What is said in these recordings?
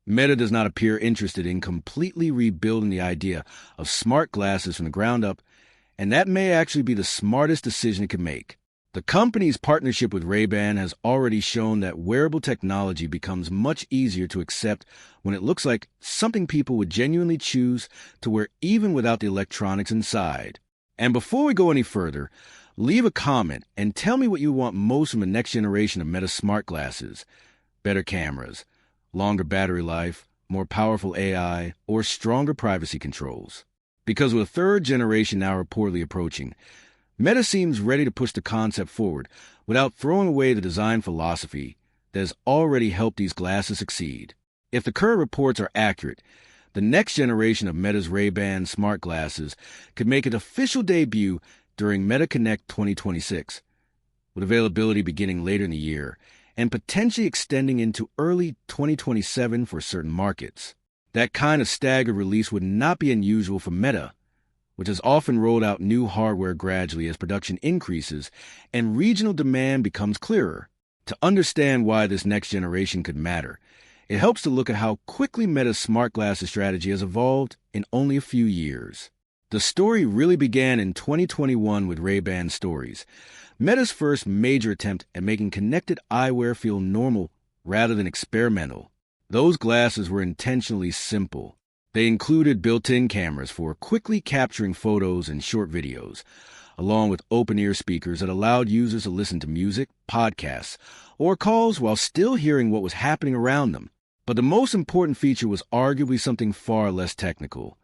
Meta does not appear interested in completely rebuilding the idea of smart glasses from the ground up, and that may actually be the smartest decision it could make. The company's partnership with Ray-Ban has already shown that wearable technology becomes much easier to accept when it looks like something people would genuinely choose to wear even without the electronics inside. And before we go any further, leave a comment and tell me what you want most from the next generation of Meta smart glasses. Better cameras, longer battery life, more powerful AI, or stronger privacy controls. Because with a third generation now reportedly approaching, Meta seems ready to push the concept forward without throwing away the design philosophy that has already helped these glasses succeed. If the current reports are accurate, the next generation of Meta's Ray-Ban smart glasses could make its official debut during Meta Connect 2026, with availability beginning later in the year and potentially extending into early 2027 for certain markets. That kind of staggered release would not be unusual for Meta, which has often rolled out new hardware gradually as production increases and regional demand becomes clearer. To understand why this next generation could matter, it helps to look at how quickly Meta's smart glasses strategy has evolved in only a few years. The story really began in 2021 with Ray-Ban Stories, Meta's first major attempt at making connected eyewear feel normal rather than experimental. Those glasses were intentionally simple. They included built-in cameras for quickly capturing photos and short videos, along with open-ear speakers that allowed users to listen to music, podcasts, or calls while still hearing what was happening around them. But the most important feature was arguably something far less technical.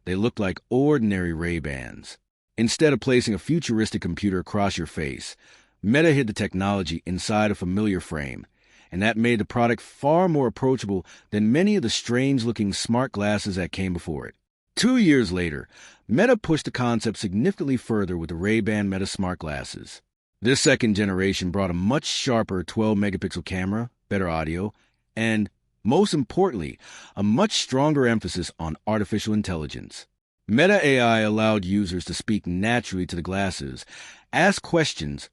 They looked like ordinary Ray-Bans. Instead of placing a futuristic computer across your face, Meta hid the technology inside a familiar frame, and that made the product far more approachable than many of the strange-looking smart glasses that came before it. 2 years later, Meta pushed the concept significantly further with the Ray-Ban Meta smart glasses. This second generation brought a much sharper 12-megapixel camera, better audio, and, most importantly, a much stronger emphasis on artificial intelligence. Meta AI allowed users to speak naturally to the glasses, ask questions,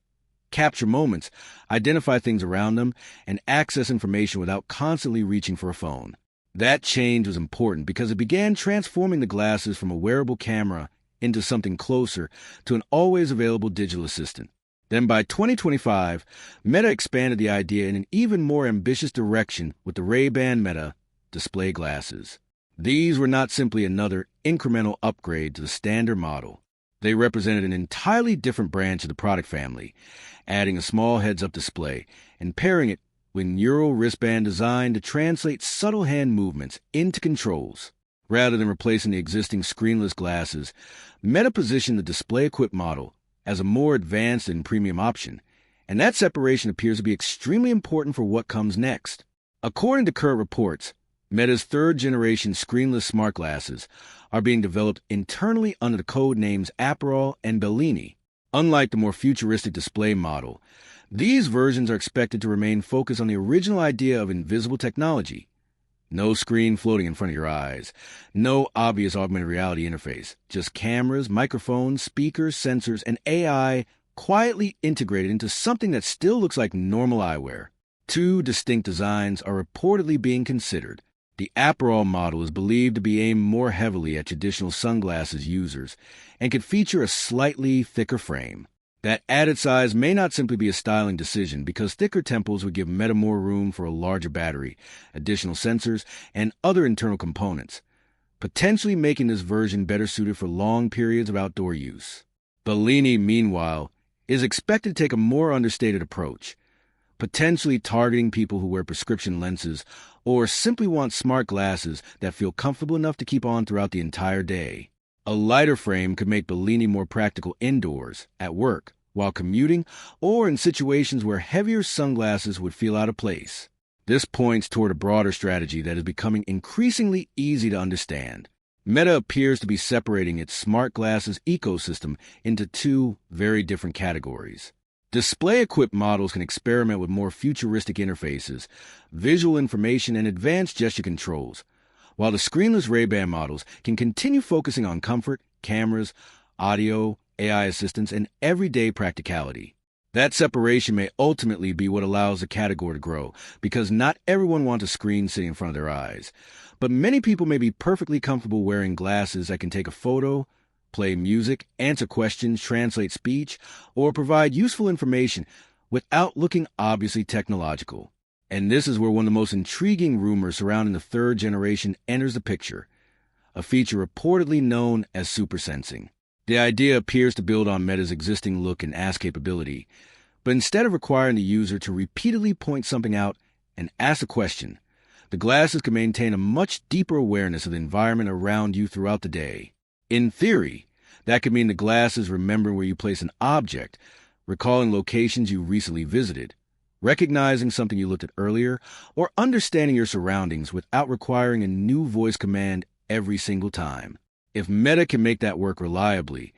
capture moments, identify things around them, and access information without constantly reaching for a phone. That change was important because it began transforming the glasses from a wearable camera into something closer to an always-available digital assistant. Then by 2025, Meta expanded the idea in an even more ambitious direction with the Ray-Ban Meta display glasses. These were not simply another incremental upgrade to the standard model. They represented an entirely different branch of the product family, adding a small heads-up display and pairing it with neural wristband designed to translate subtle hand movements into controls. Rather than replacing the existing screenless glasses, Meta positioned the display-equipped model as a more advanced and premium option, and that separation appears to be extremely important for what comes next. According to current reports, Meta's third-generation screenless smart glasses are being developed internally under the code names Aperol and Bellini. Unlike the more futuristic display model, these versions are expected to remain focused on the original idea of invisible technology. No screen floating in front of your eyes, no obvious augmented reality interface, just cameras, microphones, speakers, sensors, and AI quietly integrated into something that still looks like normal eyewear. 2 distinct designs are reportedly being considered. The Aperol model is believed to be aimed more heavily at traditional sunglasses users and could feature a slightly thicker frame. That added size may not simply be a styling decision because thicker temples would give Meta more room for a larger battery, additional sensors, and other internal components, potentially making this version better suited for long periods of outdoor use. Bellini, meanwhile, is expected to take a more understated approach, potentially targeting people who wear prescription lenses or simply want smart glasses that feel comfortable enough to keep on throughout the entire day. A lighter frame could make Bellini more practical indoors, at work, while commuting, or in situations where heavier sunglasses would feel out of place. This points toward a broader strategy that is becoming increasingly easy to understand. Meta appears to be separating its smart glasses ecosystem into 2 very different categories. Display-equipped models can experiment with more futuristic interfaces, visual information, and advanced gesture controls, while the screenless Ray-Ban models can continue focusing on comfort, cameras, audio, AI assistance, and everyday practicality. That separation may ultimately be what allows the category to grow, because not everyone wants a screen sitting in front of their eyes. But many people may be perfectly comfortable wearing glasses that can take a photo, play music, answer questions, translate speech, or provide useful information without looking obviously technological. And this is where one of the most intriguing rumors surrounding the third generation enters the picture, a feature reportedly known as supersensing. The idea appears to build on Meta's existing look and ask capability, but instead of requiring the user to repeatedly point something out and ask a question, the glasses can maintain a much deeper awareness of the environment around you throughout the day. In theory, that could mean the glasses remember where you place an object, recalling locations you recently visited, recognizing something you looked at earlier, or understanding your surroundings without requiring a new voice command every single time. If Meta can make that work reliably,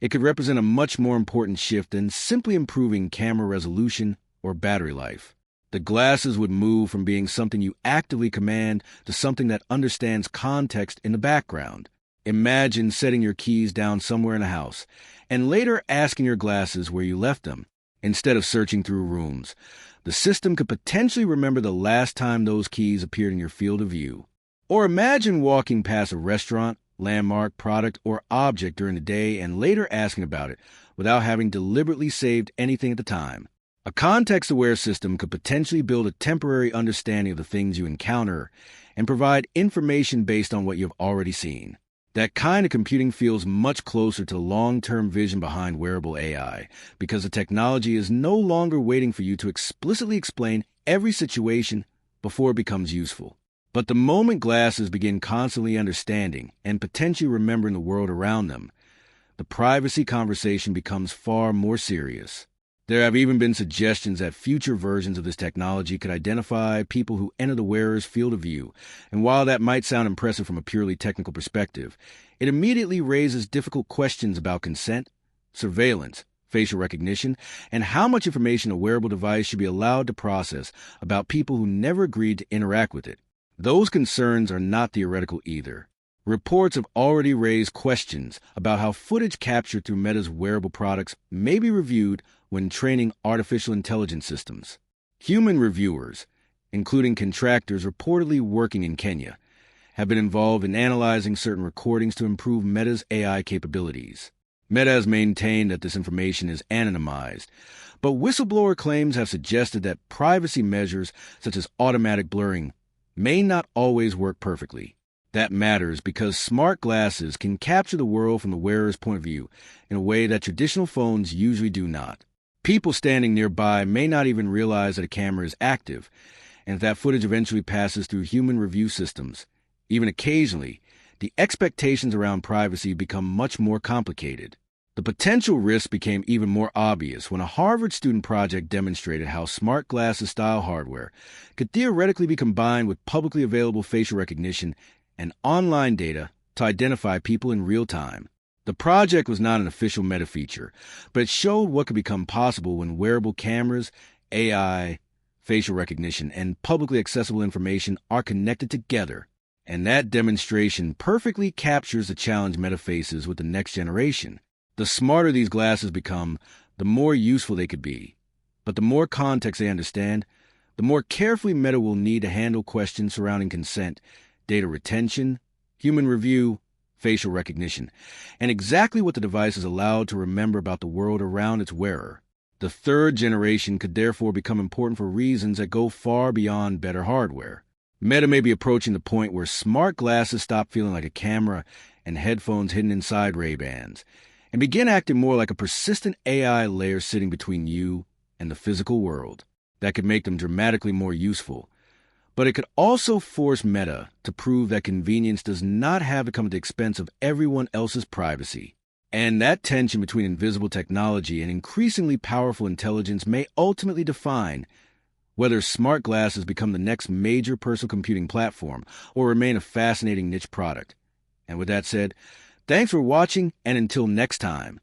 it could represent a much more important shift than simply improving camera resolution or battery life. The glasses would move from being something you actively command to something that understands context in the background. Imagine setting your keys down somewhere in the house and later asking your glasses where you left them. Instead of searching through rooms, the system could potentially remember the last time those keys appeared in your field of view. Or imagine walking past a restaurant, landmark, product, or object during the day and later asking about it without having deliberately saved anything at the time. A context-aware system could potentially build a temporary understanding of the things you encounter and provide information based on what you've already seen. That kind of computing feels much closer to the long-term vision behind wearable AI, because the technology is no longer waiting for you to explicitly explain every situation before it becomes useful. But the moment glasses begin constantly understanding and potentially remembering the world around them, the privacy conversation becomes far more serious. There have even been suggestions that future versions of this technology could identify people who enter the wearer's field of view, and while that might sound impressive from a purely technical perspective, it immediately raises difficult questions about consent, surveillance, facial recognition, and how much information a wearable device should be allowed to process about people who never agreed to interact with it. Those concerns are not theoretical either. Reports have already raised questions about how footage captured through Meta's wearable products may be reviewed when training artificial intelligence systems. Human reviewers, including contractors reportedly working in Kenya, have been involved in analyzing certain recordings to improve Meta's AI capabilities. Meta has maintained that this information is anonymized, but whistleblower claims have suggested that privacy measures such as automatic blurring may not always work perfectly. That matters because smart glasses can capture the world from the wearer's point of view in a way that traditional phones usually do not. People standing nearby may not even realize that a camera is active, and if that footage eventually passes through human review systems, even occasionally, the expectations around privacy become much more complicated. The potential risk became even more obvious when a Harvard student project demonstrated how smart glasses-style hardware could theoretically be combined with publicly available facial recognition and online data to identify people in real time. The project was not an official Meta feature, but it showed what could become possible when wearable cameras, AI, facial recognition, and publicly accessible information are connected together. And that demonstration perfectly captures the challenge Meta faces with the next generation. The smarter these glasses become, the more useful they could be. But the more context they understand, the more carefully Meta will need to handle questions surrounding consent, data retention, human review, facial recognition, and exactly what the device is allowed to remember about the world around its wearer. The third generation could therefore become important for reasons that go far beyond better hardware. Meta may be approaching the point where smart glasses stop feeling like a camera and headphones hidden inside Ray-Bans, and begin acting more like a persistent AI layer sitting between you and the physical world. That could make them dramatically more useful. But it could also force Meta to prove that convenience does not have to come at the expense of everyone else's privacy. And that tension between invisible technology and increasingly powerful intelligence may ultimately define whether smart glasses become the next major personal computing platform or remain a fascinating niche product. And with that said, thanks for watching, and until next time.